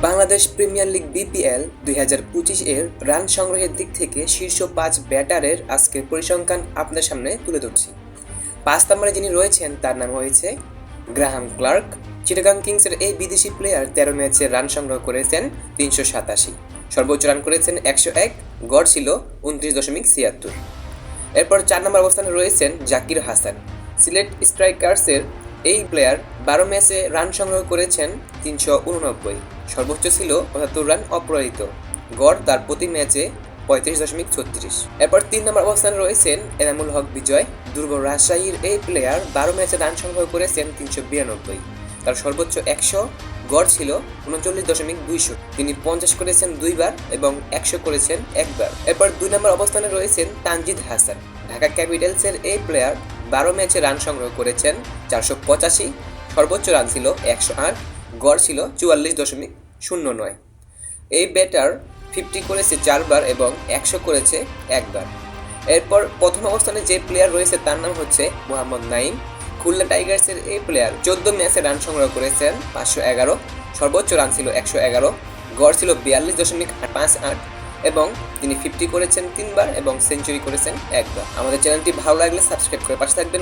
Bangladesh premier league BPL 2025 এর run সংগ্রহের দিক থেকে শীর্ষ 5 ব্যাটারের আজকের পরিসংখ্যান আপনাদের সামনে তুলে ধরছি। 5 নম্বরে যিনি রয়েছেন তার নাম হয়েছে গ্রাহাম ক্লার্ক। চিটাগাং কিংসের এই বিদেশি প্লেয়ার 13 ম্যাচে রান সংগ্রহ করেছেন 387, সর্বোচ্চ রান করেছেন 101, গড় ছিল 29.76। এরপর 4 নম্বর অবস্থানে রয়েছেন জাকির হাসান। সিলেট স্ট্রাইকার্সের এই প্লেয়ার 12 ম্যাচে রান সংগ্রহ করেছেন 389, সর্বোচ্চ ছিল 75 রান অপ্রহিত, গড় তার প্রতি ম্যাচে 35.36। এরপর 3 নম্বর অবস্থানে রয়েছেন এনামুল হক বিজয়। দুর্গ রাজশাহীর এই প্লেয়ার 12 ম্যাচে রান সংগ্রহ করেছেন 392, তার সর্বোচ্চ 100, গড় ছিল 39.200। তিনি 50 করেছেন 2 বার এবং 100 করেছেন 1 বার। এরপর 2 নম্বর অবস্থানে রয়েছেন তানজিদ হাসান। ঢাকা ক্যাপিটালসের এই প্লেয়ার 12 ম্যাচে রান সংগ্রহ করেছেন 485, সর্বোচ্চ রান ছিল 108, গড় ছিল 44.09। এই ব্যাটার 50 করেছে 4 বার এবং 100 করেছে 1 বার। এরপর প্রথম অবস্থানে যে প্লেয়ার রয়েছে তার নাম হচ্ছে মোহাম্মদ নাইম। খুলনা টাইগার্সের এই প্লেয়ার 14 ম্যাচে রান সংগ্রহ করেছেন 511, সর্বোচ্চ রান ছিল 111, গড় ছিল 42.58 এবং তিনি 50 করেছেন 3 বার এবং সেঞ্চুরি করেছেন 1 বার। আমাদের চ্যানেলটি ভালো লাগলে সাবস্ক্রাইব করে পাশে থাকবেন।